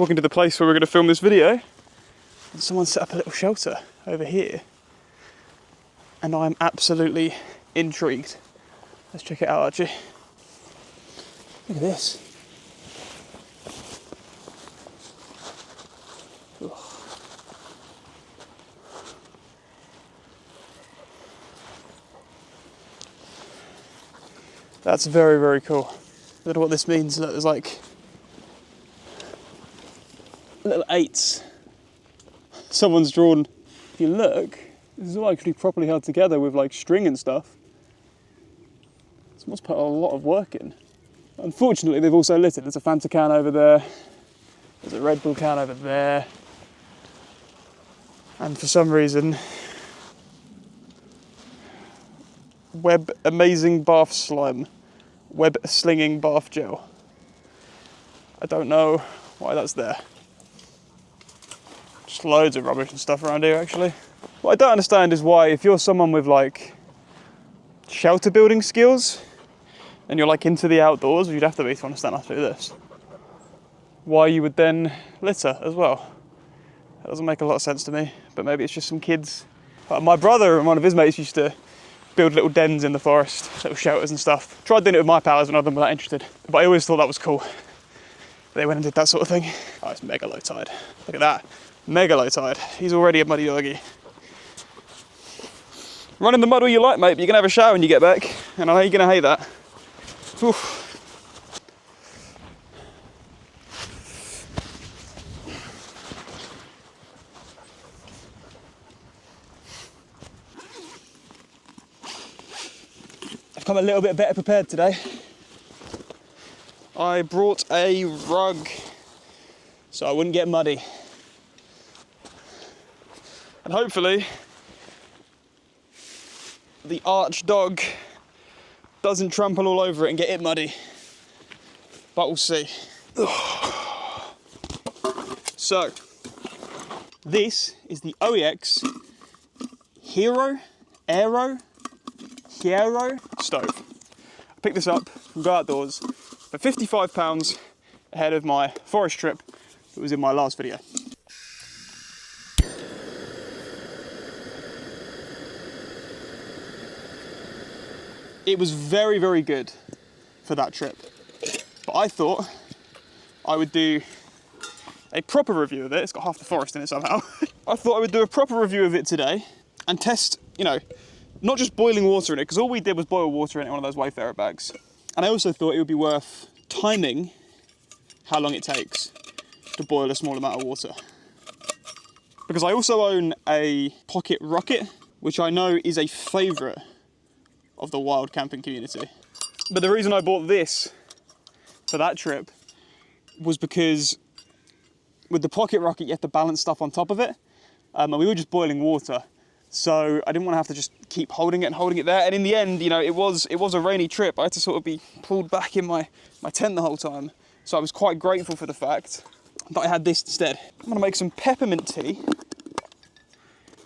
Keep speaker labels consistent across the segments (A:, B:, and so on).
A: walking to the place where we're going to film this video, and someone set up a little shelter over here. And I'm absolutely intrigued. Let's check it out, Archie. Look at this. Ugh. That's very, very cool. I don't know what this means. Look, there's like little 8s. Someone's drawn, if you look, this is all actually properly held together with like string and stuff. Someone's put a lot of work in. Unfortunately, they've also littered. There's a Fanta can over there. There's a Red Bull can over there. And for some reason, Web Amazing Bath Slime. Web Slinging Bath Gel. I don't know why that's there. Just loads of rubbish and stuff around here, actually. What I don't understand is why, if you're someone with like shelter building skills and you're like into the outdoors, you'd have to be to understand how to do this, why you would then litter as well. That doesn't make a lot of sense to me, but maybe it's just some kids. My brother and one of his mates used to build little dens in the forest, little shelters and stuff. Tried doing it with my pals when I wasn't that interested, but I always thought that was cool. They went and did that sort of thing. Oh, it's mega low tide. Look at that, mega low tide. He's already a muddy doggy. Run in the mud all you like, mate, but you're gonna have a shower when you get back, and I know you're gonna hate that. Oof. I've come a little bit better prepared today. I brought a rug so I wouldn't get muddy. And hopefully the arch dog doesn't trample all over it and get it muddy. But we'll see. So, this is the OEX Heiro stove. I picked this up from Go Outdoors for £55 ahead of my forest trip that was in my last video. It was very, very good for that trip, but I thought I would do a proper review of it. It's got half the forest in it somehow. I thought I would do a proper review of it today and test, you know, not just boiling water in it, because all we did was boil water in it in one of those Wayfarer bags. And I also thought it would be worth timing how long it takes to boil a small amount of water. Because I also own a pocket rocket, which I know is a favourite of the wild camping community. But the reason I bought this for that trip was because with the pocket rocket you have to balance stuff on top of it, and we were just boiling water. So I didn't want to have to just keep holding it and holding it there. And in the end, you know, it was a rainy trip. I had to sort of be pulled back in my tent the whole time. So I was quite grateful for the fact that I had this instead. I'm gonna make some peppermint tea,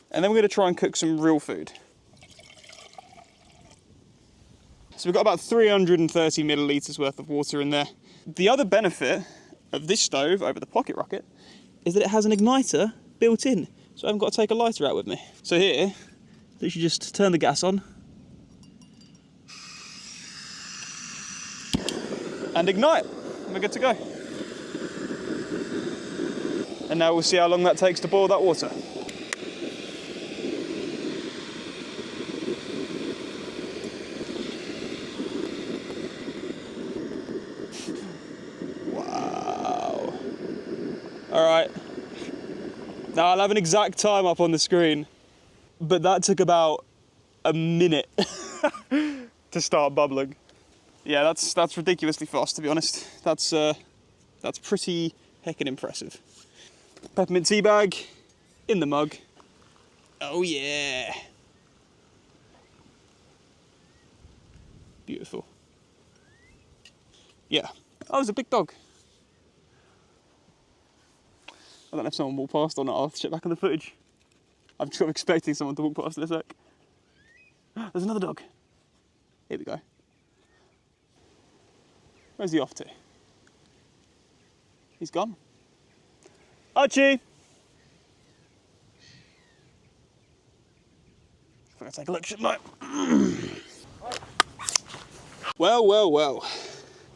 A: and then we're gonna try and cook some real food. So we've got about 330 millilitres worth of water in there. The other benefit of this stove over the pocket rocket is that it has an igniter built in. So I haven't got to take a lighter out with me. So here, literally just turn the gas on and ignite, and we're good to go. And now we'll see how long that takes to boil that water. Wow. All right. Now I'll have an exact time up on the screen, but that took about a minute to start bubbling. Yeah, that's ridiculously fast, to be honest. That's pretty heckin' impressive. Peppermint tea bag in the mug. Oh yeah. Beautiful. Yeah. Oh, there's a big dog. I don't know if someone walked past or not. I'll check back on the footage. I'm sure expecting someone to walk past in a sec. There's another dog. Here we go. Where's he off to? He's gone. Archie! I'm gonna take a look, shouldn't I? Well, well, well.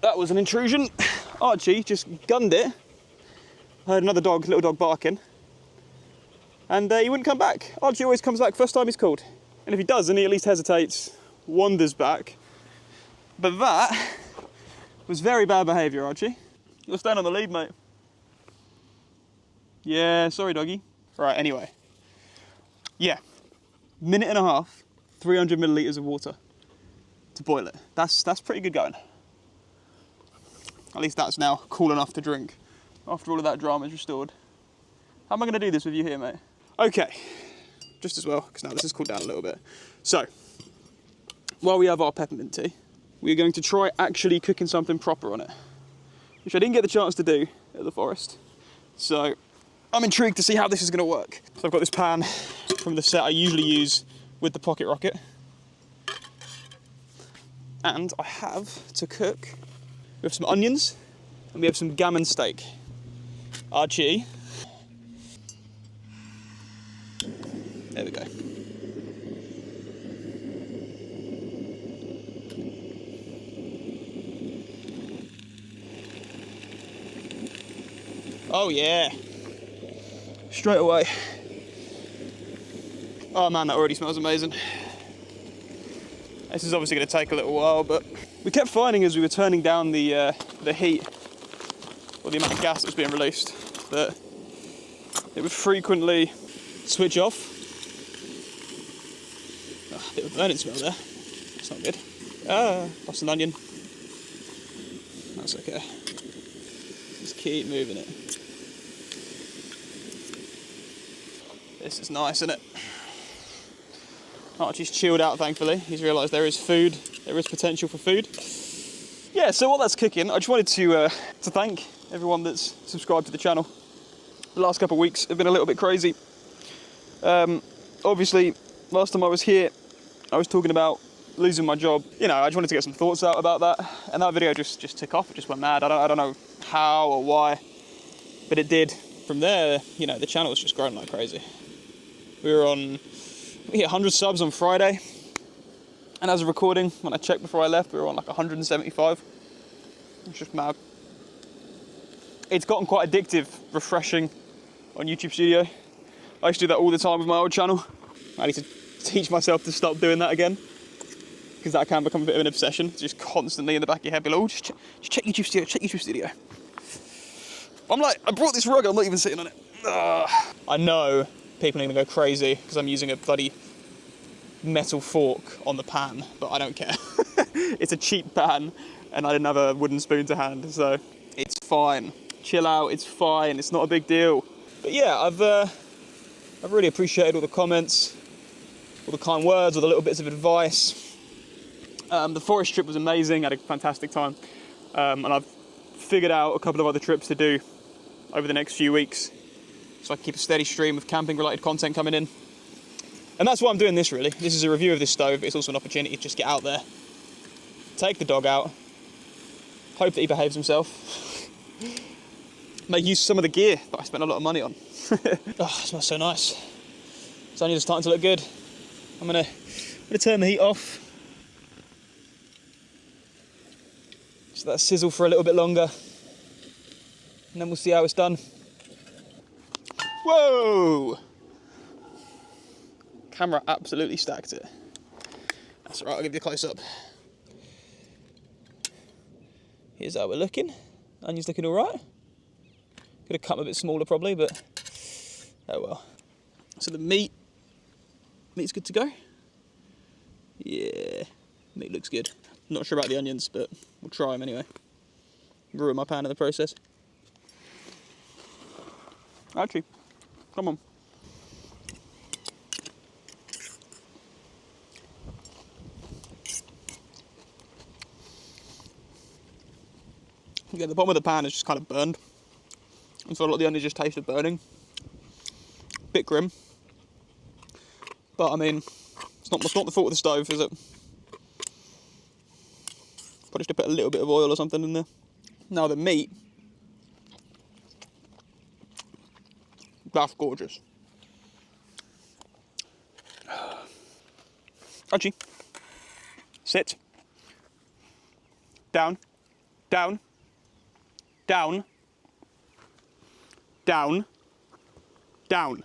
A: That was an intrusion. Archie just gunned it. I heard another dog, little dog barking. And he wouldn't come back. Archie always comes back first time he's called. And if he doesn't, he at least hesitates, wanders back. But that was very bad behaviour, Archie. You'll stand on the lead, mate. Yeah, sorry, doggy. Right, anyway. Yeah, minute and a half, 300 millilitres of water to boil it. That's pretty good going. At least that's now cool enough to drink after all of that drama is restored. How am I going to do this with you here, mate? Okay, just as well, because now this has cooled down a little bit. So, while we have our peppermint tea, we're going to try actually cooking something proper on it, which I didn't get the chance to do at the forest. So, I'm intrigued to see how this is going to work. So I've got this pan from the set I usually use with the pocket rocket. And I have to cook with some onions, and we have some gammon steak. Archie. There we go. Oh yeah. Straight away. Oh man, that already smells amazing. This is obviously going to take a little while, but we kept finding as we were turning down the heat, or the amount of gas that was being released, that it would frequently switch off. Oh, a bit of a burning smell there. That's not good. Ah, lost an onion. That's okay. Just keep moving it. This is nice, isn't it? Archie's chilled out, thankfully. He's realised there is food, there is potential for food. Yeah, so while that's cooking, I just wanted to thank everyone that's subscribed to the channel. The last couple of weeks have been a little bit crazy. Obviously, last time I was here, I was talking about losing my job. You know, I just wanted to get some thoughts out about that, and that video just took off. It just went mad. I don't know how or why, but it did. From there, you know, the channel was just growing like crazy. We were on, we hit 100 subs on Friday, and as of recording, when I checked before I left, we were on like 175. It's just mad. It's gotten quite addictive, refreshing on YouTube Studio. I used to do that all the time with my old channel. I need to teach myself to stop doing that again, because that can become a bit of an obsession. It's just constantly in the back of your head, below, just check YouTube Studio, check YouTube Studio. I'm like, I brought this rug, I'm not even sitting on it. Ugh. I know people are gonna go crazy because I'm using a bloody metal fork on the pan, but I don't care. It's a cheap pan, and I didn't have a wooden spoon to hand, so it's fine. Chill out, it's fine, it's not a big deal. But yeah, I've really appreciated all the comments, all the kind words, all the little bits of advice. The forest trip was amazing, I had a fantastic time. And I've figured out a couple of other trips to do over the next few weeks, so I can keep a steady stream of camping related content coming in. And that's why I'm doing this, really. This is a review of this stove, but it's also an opportunity to just get out there, take the dog out, hope that he behaves himself, make use of some of the gear that I spent a lot of money on. Oh, it smells so nice. It's only just starting to look good. I'm gonna turn the heat off. Just let that sizzle for a little bit longer, and then we'll see how it's done. Whoa! Camera absolutely stacked it. That's all right, I'll give you a close up. Here's how we're looking. Onion's looking all right. Could have cut them a bit smaller probably, but oh well. So the meat's good to go. Yeah, meat looks good. Not sure about the onions, but we'll try them anyway. Ruin my pan in the process. Actually, come on. Yeah, the bottom of the pan is just kind of burned, and so a lot of the onions just tasted burning. Bit grim, but I mean, it's not the fault of the stove, is it? Probably should put a little bit of oil or something in there. Now the meat, That's gorgeous. Archie, sit. Down, down, down, down, down.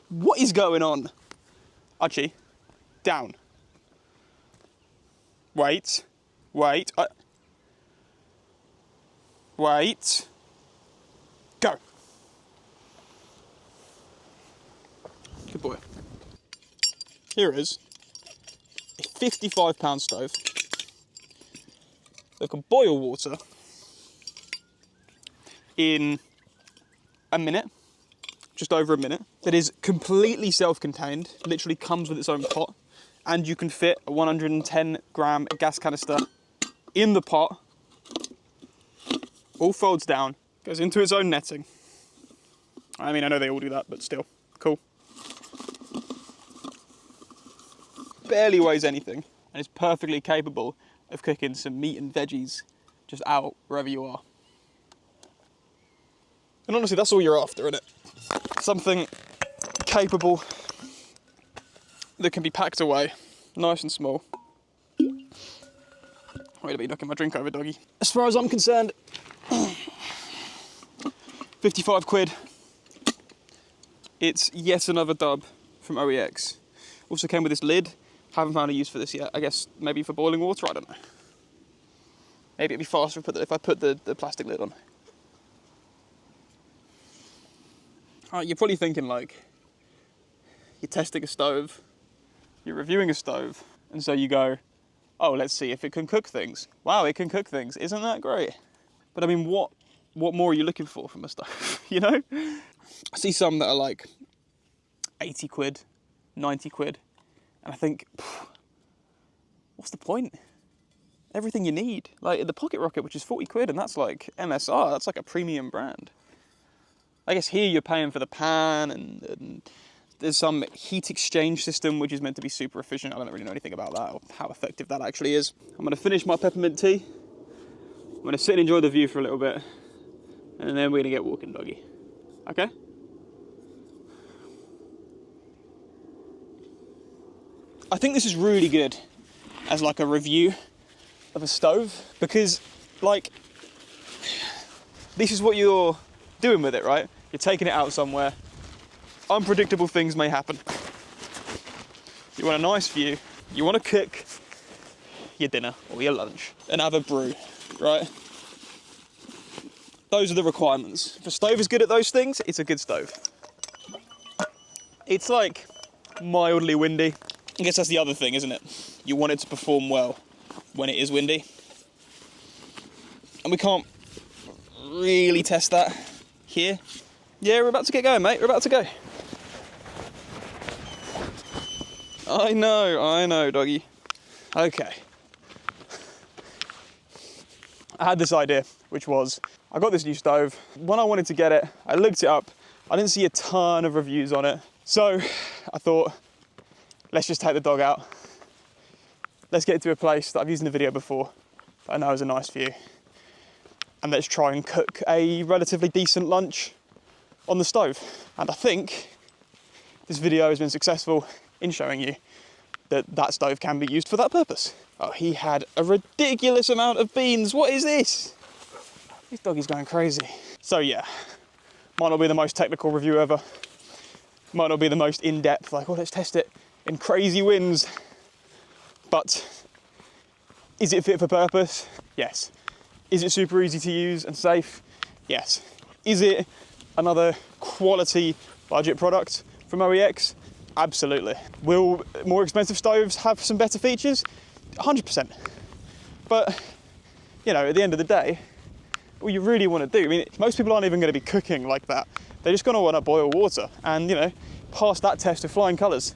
A: What is going on? Archie, down. Wait, wait, wait. Go. Good boy. Here is a 55-pound stove that can boil water in a minute, just over a minute, that is completely self-contained, literally comes with its own pot, and you can fit a 110-gram gas canister in the pot, all folds down, goes into its own netting. I mean, I know they all do that, but still, cool. Barely weighs anything, and is perfectly capable of cooking some meat and veggies just out wherever you are. And honestly, that's all you're after, isn't it? Something capable that can be packed away, nice and small. Wait a minute, knocking my drink over, doggy. As far as I'm concerned, 55 quid. It's yet another dub from OEX. Also came with this lid. Haven't found a use for this yet. I guess maybe for boiling water, I don't know. Maybe it'd be faster if I put the plastic lid on. You're probably thinking, like, you're testing a stove, you're reviewing a stove, and so you go, oh, let's see if it can cook things. Wow, it can cook things. Isn't that great? But I mean, what more are you looking for from a stove, you know? I see some that are like 80 quid, 90 quid, and I think, what's the point? Everything you need. Like the Pocket Rocket, which is 40 quid, and that's like MSR, that's like a premium brand. I guess here you're paying for the pan, and there's some heat exchange system which is meant to be super efficient. I don't really know anything about that or how effective that actually is. I'm gonna finish my peppermint tea. I'm gonna sit and enjoy the view for a little bit, and then we're gonna get walking, doggy. Okay? I think this is really good as like a review of a stove, because like, this is what you're doing with it, right? You're taking it out somewhere. Unpredictable things may happen. You want a nice view. You want to cook your dinner or your lunch and have a brew, right? Those are the requirements. If a stove is good at those things, it's a good stove. It's like mildly windy. I guess that's the other thing, isn't it? You want it to perform well when it is windy. And we can't really test that here. Yeah, we're about to get going, mate. We're about to go. I know, doggy. Okay. I had this idea, which was, I got this new stove. When I wanted to get it, I looked it up. I didn't see a ton of reviews on it. So I thought, let's just take the dog out. Let's get it to a place that I've used in the video before, that I know is a nice view. And let's try and cook a relatively decent lunch on the stove. And I think this video has been successful in showing you that that stove can be used for that purpose. Oh, he had a ridiculous amount of beans. What is this? This doggy's going crazy. So yeah, might not be the most technical review ever. Might not be the most in-depth, like, oh, let's test it in crazy winds. But is it fit for purpose? Yes. Is it super easy to use and safe? Yes. Is it another quality budget product from OEX? Absolutely. Will more expensive stoves have some better features? 100%. But, you know, at the end of the day, what you really want to do, I mean, most people aren't even going to be cooking like that. They're just going to want to boil water and, you know, pass that test with flying colours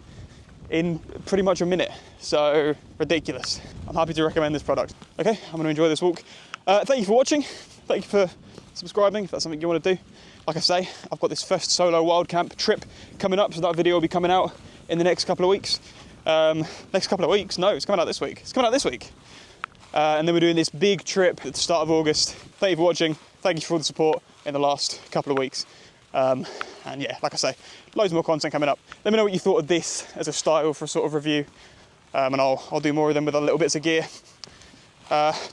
A: in pretty much a minute. So, ridiculous. I'm happy to recommend this product. Okay, I'm going to enjoy this walk. Thank you for watching. Thank you for subscribing if that's something you want to do. Like I say, I've got this first solo wild camp trip coming up, so that video will be coming out in the next couple of weeks. Next couple of weeks? No, it's coming out this week. It's coming out this week. And then we're doing this big trip at the start of August. Thank you for watching. Thank you for all the support in the last couple of weeks. And yeah, like I say, loads more content coming up. Let me know what you thought of this as a style for a sort of review, and I'll do more of them with other little bits of gear.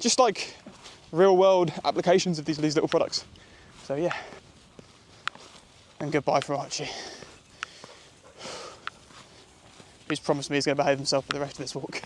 A: Just like real world applications of these little products. So yeah, and goodbye from Archie, who's promised me he's going to behave himself for the rest of this walk.